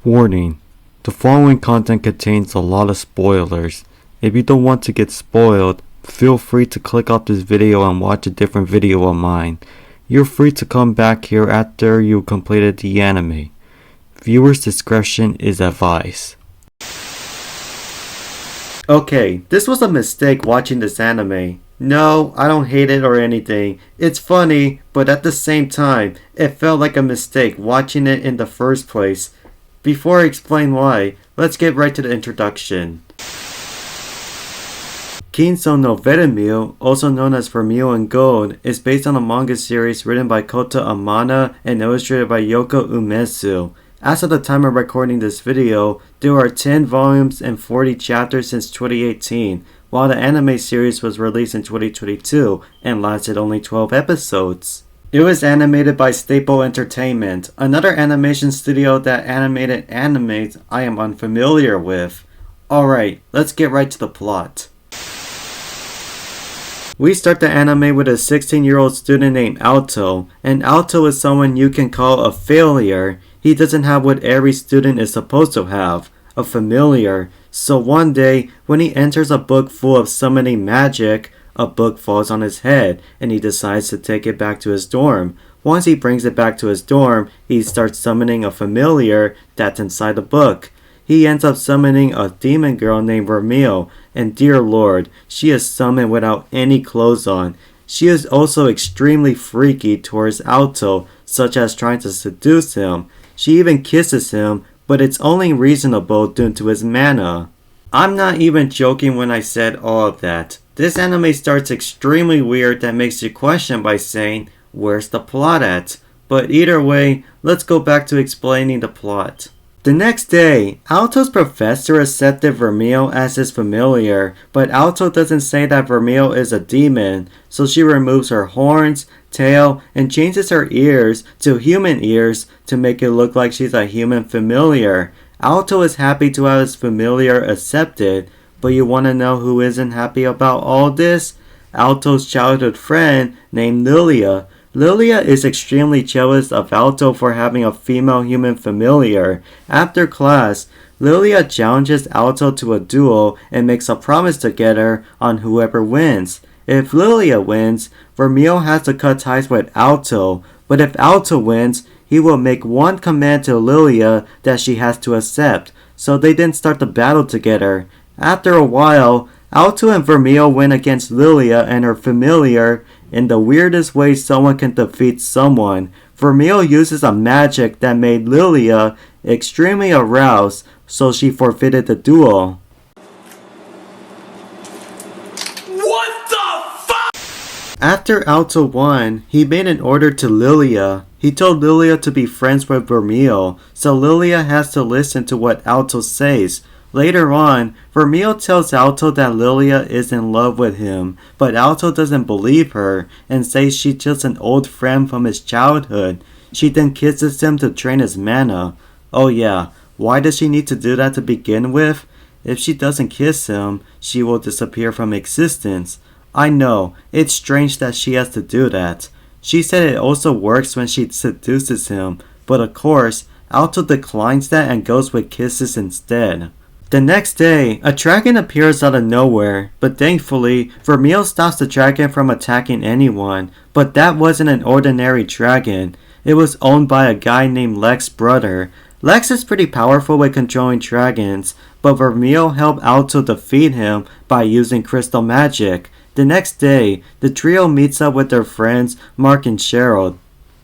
Warning: the following content contains a lot of spoilers. If you don't want to get spoiled, feel free to click off this video and watch a different video of mine. You're free to come back here after you completed the anime. Viewers' discretion is advised. Okay, this was a mistake watching this anime. No, I don't hate it or anything. It's funny, but at the same time, it felt like a mistake watching it in the first place. Before I explain why, let's get right to the introduction.金装のヴェルメイユ, also known as Vermeil in Gold, is based on a manga series written by Kota Amana and illustrated by Yoko Umezu. As of the time of recording this video, there are 10 volumes and 40 chapters since 2018, while the anime series was released in 2022 and lasted only 12 episodes. It was animated by Staple Entertainment, another animation studio that animated animes I am unfamiliar with. Alright, let's get right to the plot. We start the anime with a 16-year-old student named Alto, and Alto is someone you can call a failure. He doesn't have what every student is supposed to have, a familiar. So one day, when he enters a book full of summoning magic, a book falls on his head, and he decides to take it back to his dorm. Once he brings it back to his dorm, he starts summoning a familiar that's inside the book. He ends up summoning a demon girl named Vermeil, and dear lord, she is summoned without any clothes on. She is also extremely freaky towards Alto, such as trying to seduce him. She even kisses him, but it's only reasonable due to his mana. I'm not even joking when I said all of that. This anime starts extremely weird that makes you question by saying, where's the plot at? But either way, let's go back to explaining the plot. The next day, Alto's professor accepted Vermeil as his familiar, but Alto doesn't say that Vermeil is a demon, so she removes her horns, tail, and changes her ears to human ears to make it look like she's a human familiar. Alto is happy to have his familiar accepted, but you want to know who isn't happy about all this? Alto's childhood friend named Lilia. Lilia is extremely jealous of Alto for having a female human familiar. After class, Lilia challenges Alto to a duel and makes a promise together on whoever wins. If Lilia wins, Vermeil has to cut ties with Alto, but if Alto wins, he will make one command to Lilia that she has to accept, so they didn't start the battle together. After a while, Alto and Vermeil win against Lilia and her familiar in the weirdest way someone can defeat someone. Vermeil uses a magic that made Lilia extremely aroused, so she forfeited the duel. What the fuck? After Alto won, he made an order to Lilia. He told Lilia to be friends with Vermeil, so Lilia has to listen to what Alto says. Later on, Vermeil tells Alto that Lilia is in love with him, but Alto doesn't believe her and says she's just an old friend from his childhood. She then kisses him to drain his mana. Oh yeah, why does she need to do that to begin with? If she doesn't kiss him, she will disappear from existence. I know, it's strange that she has to do that. She said it also works when she seduces him, but of course, Alto declines that and goes with kisses instead. The next day, a dragon appears out of nowhere, but thankfully, Vermeil stops the dragon from attacking anyone. But that wasn't an ordinary dragon. It was owned by a guy named Lex's brother. Lex is pretty powerful with controlling dragons, but Vermeil helped Alto defeat him by using crystal magic. The next day, the trio meets up with their friends Mark and Cheryl.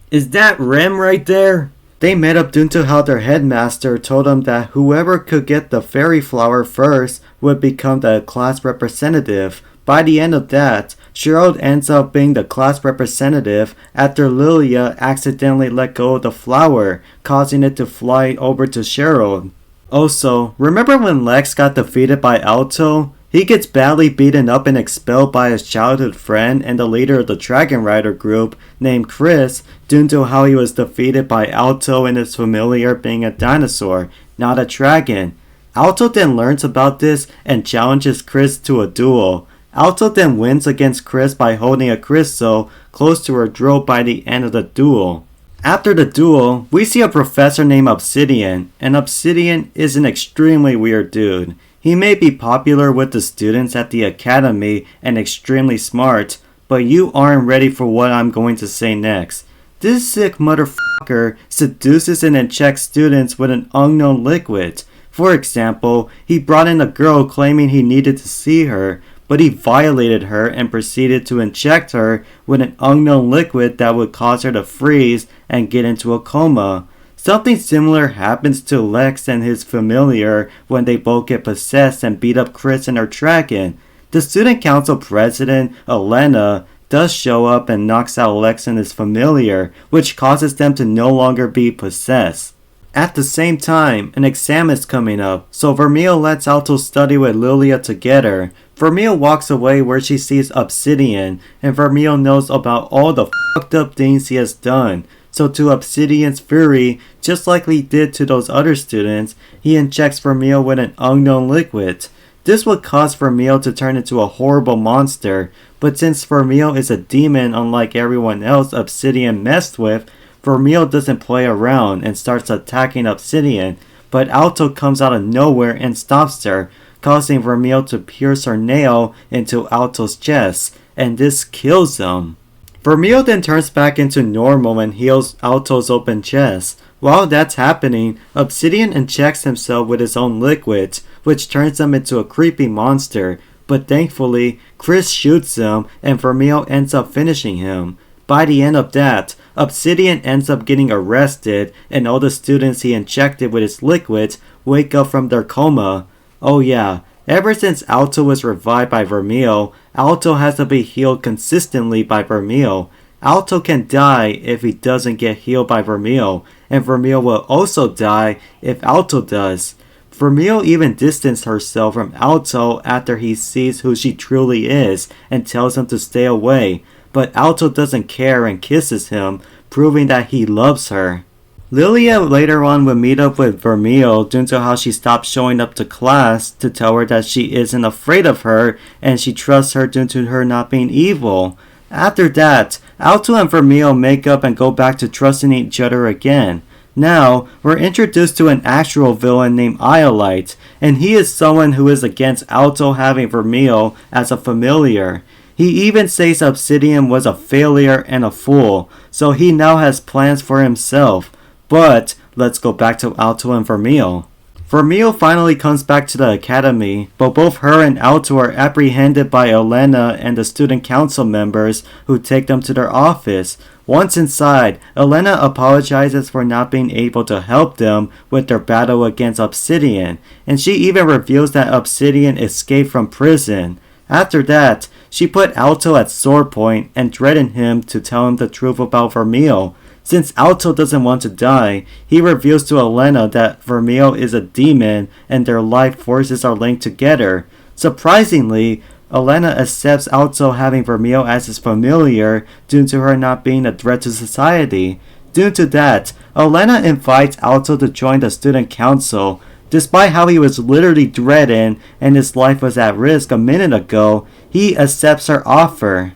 Is that Rem right there? They met up due to how their headmaster told them that whoever could get the fairy flower first would become the class representative. By the end of that, Cheryl ends up being the class representative after Lilia accidentally let go of the flower, causing it to fly over to Cheryl. Also, remember when Lex got defeated by Alto? He gets badly beaten up and expelled by his childhood friend and the leader of the Dragon Rider group named Chris due to how he was defeated by Alto and his familiar being a dinosaur, not a dragon. Alto then learns about this and challenges Chris to a duel. Alto then wins against Chris by holding a crystal close to her throat by the end of the duel. After the duel, we see a professor named Obsidian, and Obsidian is an extremely weird dude. He may be popular with the students at the academy and extremely smart, but you aren't ready for what I'm going to say next. This sick motherfucker seduces and injects students with an unknown liquid. For example, he brought in a girl claiming he needed to see her, but he violated her and proceeded to inject her with an unknown liquid that would cause her to freeze and get into a coma. Something similar happens to Lex and his familiar when they both get possessed and beat up Chris and her dragon. The student council president, Elena, does show up and knocks out Lex and his familiar, which causes them to no longer be possessed. At the same time, an exam is coming up, so Vermeil lets Alto study with Lilia together. Vermeil walks away where she sees Obsidian, and Vermeil knows about all the fucked up things he has done. So to Obsidian's fury, just like he did to those other students, he injects Vermeil with an unknown liquid. This would cause Vermeil to turn into a horrible monster, but since Vermeil is a demon unlike everyone else Obsidian messed with, Vermeil doesn't play around and starts attacking Obsidian, but Alto comes out of nowhere and stops her, causing Vermeil to pierce her nail into Alto's chest, and this kills him. Vermeil then turns back into normal and heals Alto's open chest. While that's happening, Obsidian injects himself with his own liquids, which turns him into a creepy monster, but thankfully, Chris shoots him and Vermeil ends up finishing him. By the end of that, Obsidian ends up getting arrested and all the students he injected with his liquids wake up from their coma. Oh yeah, ever since Alto was revived by Vermeil, Alto has to be healed consistently by Vermeil. Alto can die if he doesn't get healed by Vermeil, and Vermeil will also die if Alto does. Vermeil even distanced herself from Alto after he sees who she truly is and tells him to stay away, but Alto doesn't care and kisses him, proving that he loves her. Lilia later on would meet up with Vermeil due to how she stopped showing up to class to tell her that she isn't afraid of her and she trusts her due to her not being evil. After that, Alto and Vermeil make up and go back to trusting each other again. Now, we're introduced to an actual villain named Iolite, and he is someone who is against Alto having Vermeil as a familiar. He even says Obsidian was a failure and a fool, so he now has plans for himself. But, let's go back to Alto and Vermeil. Vermeil finally comes back to the academy, but both her and Alto are apprehended by Elena and the student council members who take them to their office. Once inside, Elena apologizes for not being able to help them with their battle against Obsidian, and she even reveals that Obsidian escaped from prison. After that, she put Alto at sore point and threatened him to tell him the truth about Vermeil. Since Alto doesn't want to die, he reveals to Elena that Vermeil is a demon and their life forces are linked together. Surprisingly, Elena accepts Alto having Vermeil as his familiar due to her not being a threat to society. Due to that, Elena invites Alto to join the student council. Despite how he was literally threatened and his life was at risk a minute ago, he accepts her offer.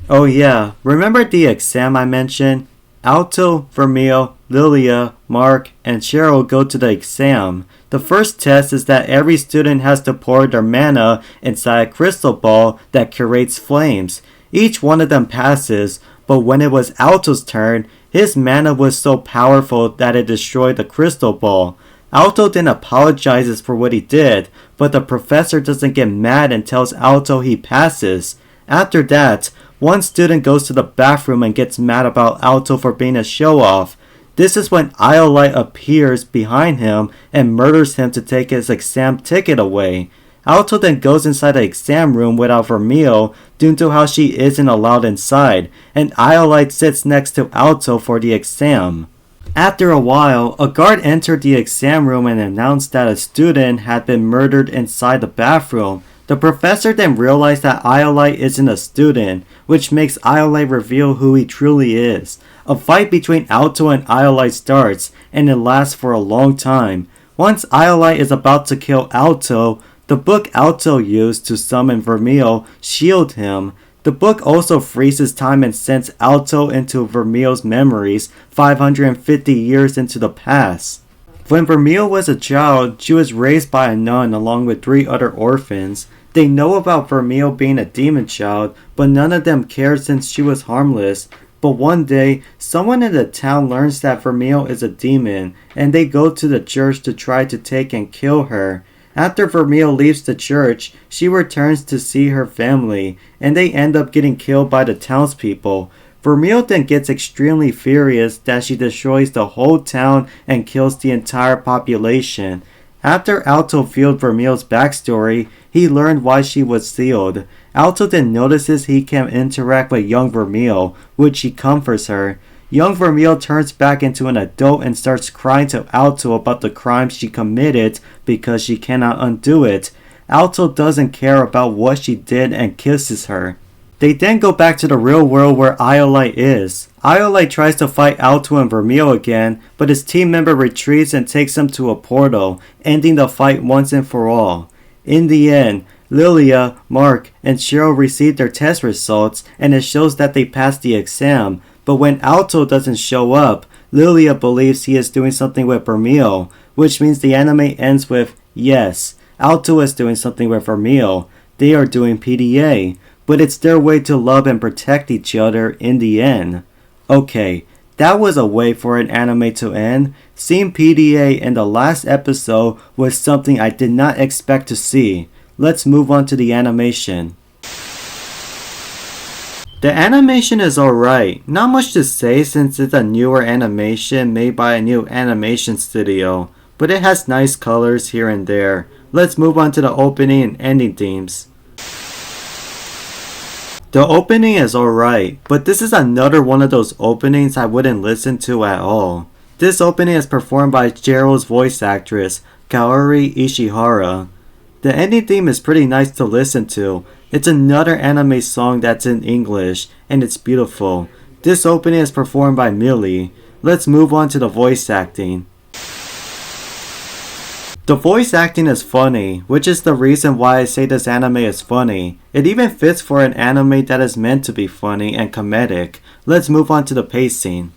Oh yeah, remember the exam I mentioned? Alto, Vermeil, Lilia, Mark, and Cheryl go to the exam. The first test is that every student has to pour their mana inside a crystal ball that creates flames. Each one of them passes, but when it was Alto's turn, his mana was so powerful that it destroyed the crystal ball. Alto then apologizes for what he did, but the professor doesn't get mad and tells Alto he passes. After that, one student goes to the bathroom and gets mad about Alto for being a show-off. This is when Iolite appears behind him and murders him to take his exam ticket away. Alto then goes inside the exam room without Vermeil due to how she isn't allowed inside, and Iolite sits next to Alto for the exam. After a while, a guard entered the exam room and announced that a student had been murdered inside the bathroom. The professor then realized that Iolite isn't a student, which makes Iolite reveal who he truly is. A fight between Alto and Iolite starts, and it lasts for a long time. Once Iolite is about to kill Alto, the book Alto used to summon Vermeil shields him. The book also freezes time and sends Alto into Vermeil's memories 550 years into the past. When Vermeil was a child, she was raised by a nun along with 3 other orphans. They know about Vermeil being a demon child, but none of them cared since she was harmless. But one day, someone in the town learns that Vermeil is a demon, and they go to the church to try to take and kill her. After Vermeil leaves the church, she returns to see her family, and they end up getting killed by the townspeople. Vermeil then gets extremely furious that she destroys the whole town and kills the entire population. After Alto viewed Vermeil's backstory, he learned why she was sealed. Alto then notices he can interact with young Vermeil, which she comforts her. Young Vermeil turns back into an adult and starts crying to Alto about the crime she committed because she cannot undo it. Alto doesn't care about what she did and kisses her. They then go back to the real world where Iolite is. Iolite tries to fight Alto and Vermeil again, but his team member retreats and takes him to a portal, ending the fight once and for all. In the end, Lilia, Mark, and Cheryl receive their test results, and it shows that they passed the exam. But when Alto doesn't show up, Lilia believes he is doing something with Vermeil, which means the anime ends with, yes, Alto is doing something with Vermeil. They are doing PDA, but it's their way to love and protect each other in the end. Okay, that was a way for an anime to end. Seeing PDA in the last episode was something I did not expect to see. Let's move on to the animation. The animation is alright, not much to say since it's a newer animation made by a new animation studio, but it has nice colors here and there. Let's move on to the opening and ending themes. The opening is alright, but this is another one of those openings I wouldn't listen to at all. This opening is performed by Enjeru's voice actress, Kaori Ishihara. The ending theme is pretty nice to listen to. It's another anime song that's in English, and it's beautiful. This opening is performed by Millie. Let's move on to the voice acting. The voice acting is funny, which is the reason why I say this anime is funny. It even fits for an anime that is meant to be funny and comedic. Let's move on to the pacing.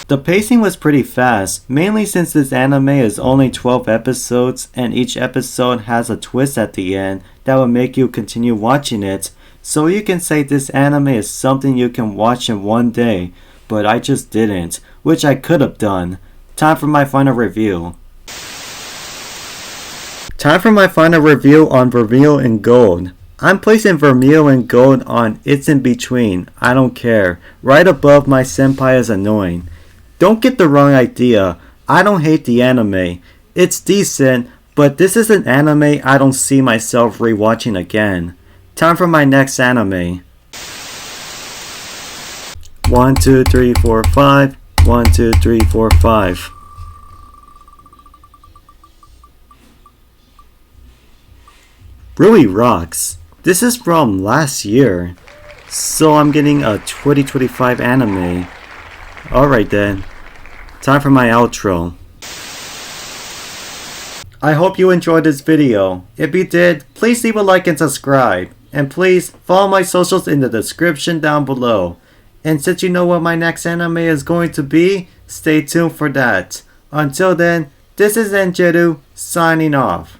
The pacing was pretty fast, mainly since this anime is only 12 episodes and each episode has a twist at the end that will make you continue watching it. So you can say this anime is something you can watch in one day, but I just didn't, which I could have done. Time for my final review. Time for my final review on Vermeil in Gold. I'm placing Vermeil in Gold on It's in Between, I don't care, right above My Senpai is Annoying. Don't get the wrong idea, I don't hate the anime. It's decent, but this is an anime I don't see myself rewatching again. Time for my next anime. 1, 2, 3, 4, 5. 1, 2, 3, 4, 5. Really rocks. This is from last year, so I'm getting a 2025 anime. Alright then, time for my outro. I hope you enjoyed this video. If you did, please leave a like and subscribe. And please follow my socials in the description down below. And since you know what my next anime is going to be, stay tuned for that. Until then, this is Enjeru signing off.